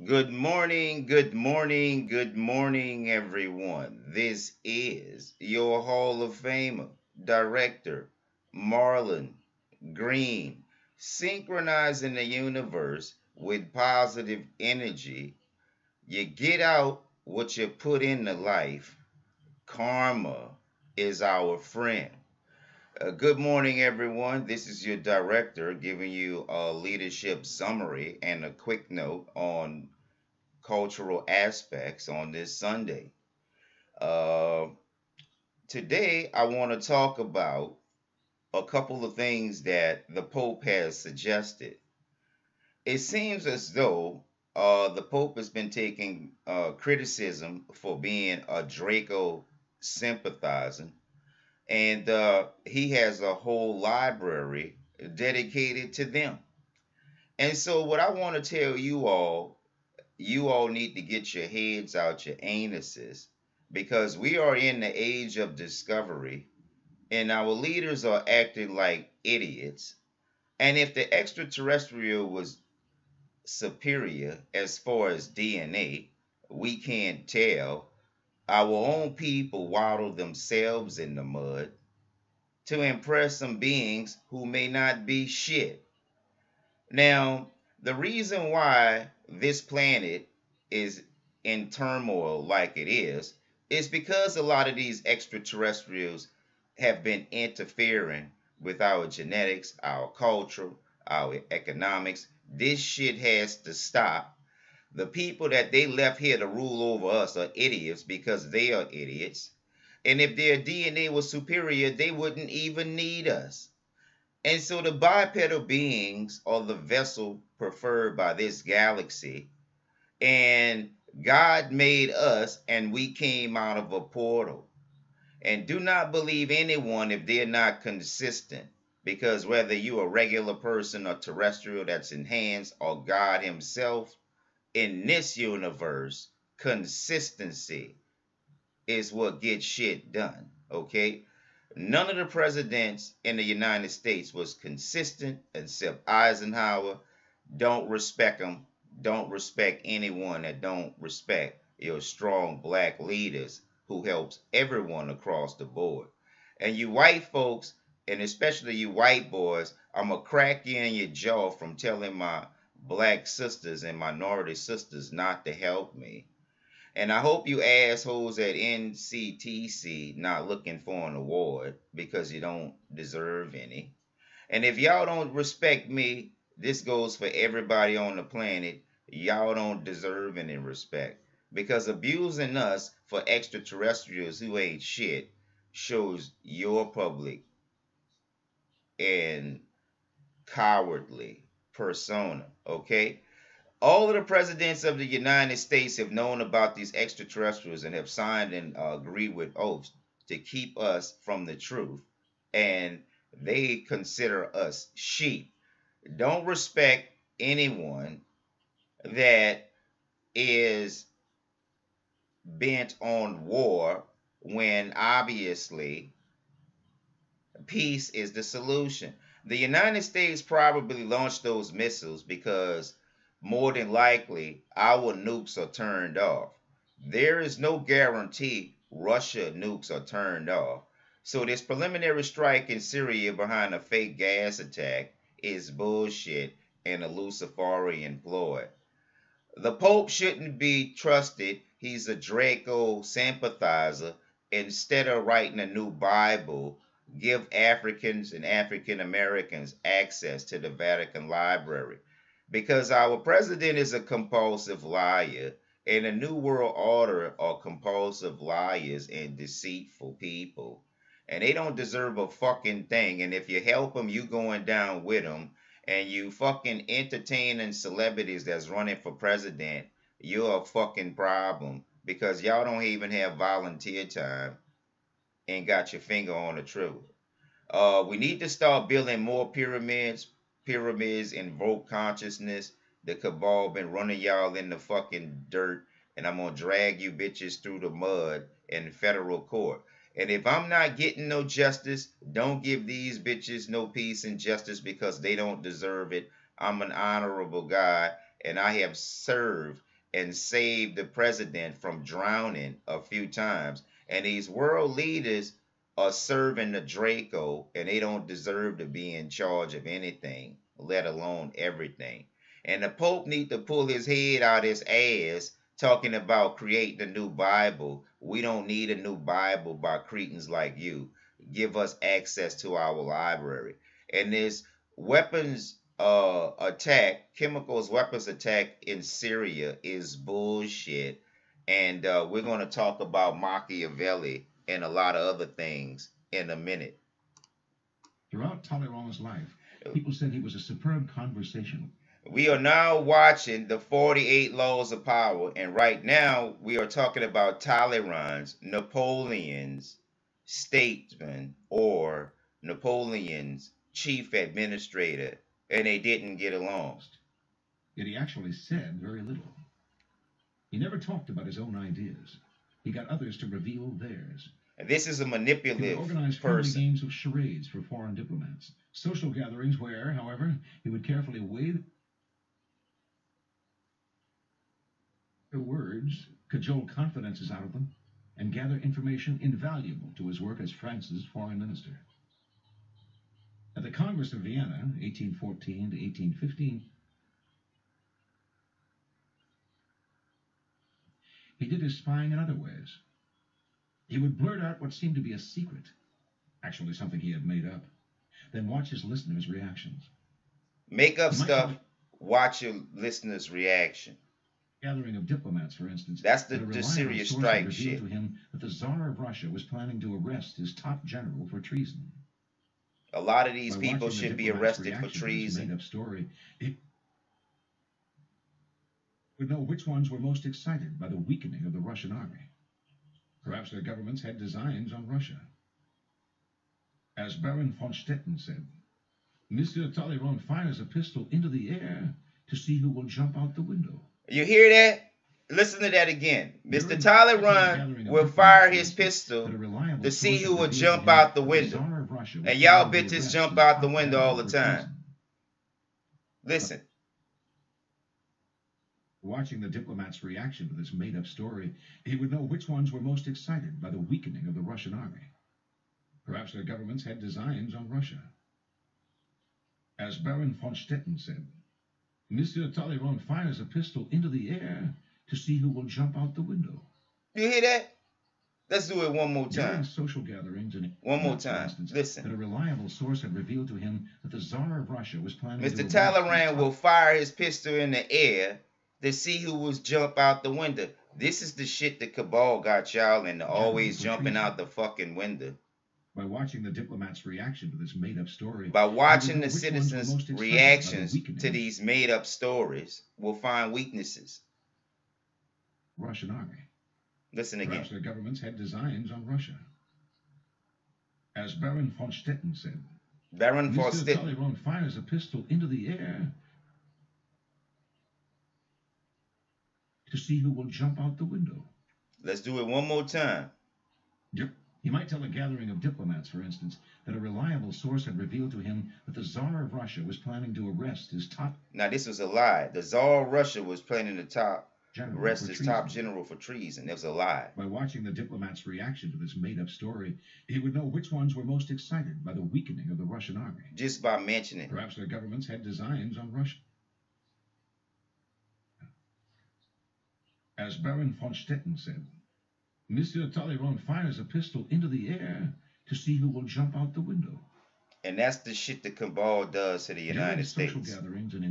Good morning, good morning, everyone. This is your Hall of Famer, Director Marlon Green, synchronizing the universe with positive energy. You get out what you put into life. Karma is our friend. Good morning, everyone. This is your director giving you a leadership summary and a quick note on cultural aspects on this Sunday. Uh, Today, I want to talk about a couple of things that the Pope has suggested. It seems as though the Pope has been taking criticism for being a Draco sympathizer, and he has a whole library dedicated to them. And so, what I want to tell you all need to get your heads out your anuses because we are in the age of discovery and our leaders are acting like idiots. And if the extraterrestrial was superior as far as DNA, we can't tell. Our own people waddle themselves in the mud to impress some beings who may not be shit. Now, the reason why this planet is in turmoil like it is because a lot of these extraterrestrials have been interfering with our genetics, our culture, our economics. This shit has to stop. The people that they left here to rule over us are idiots because they are idiots. And if their DNA was superior, they wouldn't even need us. And so the bipedal beings are the vessel preferred by this galaxy. And God made us and we came out of a portal. And do not believe anyone if they're not consistent. Because whether you're a regular person or terrestrial that's enhanced or God Himself, in this universe, consistency is what gets shit done. Okay? None of the presidents in the United States was consistent except Eisenhower. Don't respect them. Don't respect anyone that don't respect your strong black leaders who helps everyone across the board. And you white folks, and especially you white boys, I'm going to crack you in your jaw from telling my black sisters and minority sisters not to help me. And I hope you assholes at NCTC not looking for an award because you don't deserve any. And if y'all don't respect me, this goes for everybody on the planet. Y'all don't deserve any respect. Because abusing us for extraterrestrials who ain't shit shows your public and cowardly persona, okay? All of the presidents of the United States have known about these extraterrestrials and have signed and agreed with oaths to keep us from the truth. And they consider us sheep. Don't respect anyone that is bent on war when obviously peace is the solution. The United States probably launched those missiles because more than likely our nukes are turned off. There is no guarantee Russia nukes are turned off. So this preliminary strike in Syria behind a fake gas attack is bullshit and a Luciferian ploy. The Pope shouldn't be trusted. He's a Draco sympathizer. Instead of writing a new Bible, give Africans and African Americans access to the Vatican Library. Because our president is a compulsive liar, and the New World Order are compulsive liars and deceitful people. And they don't deserve a fucking thing. And if you help them, you going down with them and you fucking entertaining celebrities that's running for president, you're a fucking problem because y'all don't even have volunteer time and got your finger on the trigger. We need to start building more pyramids. Pyramids invoke consciousness. The cabal been running y'all in the fucking dirt, and I'm gonna drag you bitches through the mud in federal court. And if I'm not getting no justice, don't give these bitches no peace and justice because they don't deserve it. I'm an honorable guy, and I have served and saved the president from drowning a few times. And these world leaders are serving the Draco, and they don't deserve to be in charge of anything, let alone everything. And the Pope need to pull his head out his ass talking about creating a new Bible. We don't need a new Bible by Cretans like you. Give us access to our library. And this weapons attack, chemicals weapons attack in Syria is bullshit. And we're going to talk about Machiavelli and a lot of other things in a minute. Throughout Talleyrand's life, people said he was a superb conversationalist. We are now watching the 48 Laws of Power, and right now we are talking about Talleyrand's, Napoleon's statesman, or Napoleon's chief administrator, and they didn't get along. Yet he actually said very little. He never talked about his own ideas. He got others to reveal theirs. And this is a manipulative he would organize person. Games of charades for foreign diplomats. Social gatherings where, however, he would carefully weigh their words, cajole confidences out of them, and gather information invaluable to his work as France's foreign minister. At the Congress of Vienna, 1814 to 1815, he did his spying in other ways. He would blurt out what seemed to be a secret, actually something he had made up, then watch his listeners' reactions. Make up stuff, watch your listeners' reaction. Gathering of diplomats, for instance. That's the serious strike shit. To him that the Tsar of Russia was planning to arrest his top general for treason. A lot of these people should be arrested for treason. Made-up story. It would know which ones were most excited by the weakening of the Russian army. Perhaps their governments had designs on Russia. As Baron von Stetten said, Monsieur Talleyrand fires a pistol into the air to see who will jump out the window. You hear that? Listen to that again. Mr. Talleyrand will fire his pistol to see who will jump out the window. And y'all bitches jump out the window all the time. Listen. Watching the diplomat's reaction to this made-up story, he would know which ones were most excited by the weakening of the Russian army. Perhaps their governments had designs on Russia. As Baron von Stetten said, Monsieur Talleyrand fires a pistol into the air to see who will jump out the window. You hear that? Let's do it one more time. During social gatherings and one more time. Listen. That a reliable source had revealed to him that the Tsar of Russia was planning Mr. Talleyrand will fire his pistol in the air to see who will jump out the window. This is the shit the cabal got y'all into always jumping out the fucking window. By watching the diplomat's reaction to this made-up story. By watching the citizens' reactions to these made-up stories, we'll find weaknesses. Russian army. Listen again. Perhaps their governments had designs on Russia. As Baron von Stetten said, Baron von Stetten. Talleyrand fires a pistol into the air to see who will jump out the window. Let's do it one more time. Yep. He might tell a gathering of diplomats, for instance, that a reliable source had revealed to him that the Tsar of Russia was planning to arrest his top... Now, this was a lie. The Tsar of Russia was planning to arrest his top general for treason. It was a lie. By watching the diplomat's reaction to this made-up story, he would know which ones were most excited by the weakening of the Russian army. Just by mentioning. Perhaps their governments had designs on Russia. As Baron von Stetten said, Monsieur Talleyrand fires a pistol into the air to see who will jump out the window. And that's the shit the cabal does to the United States. Social gatherings and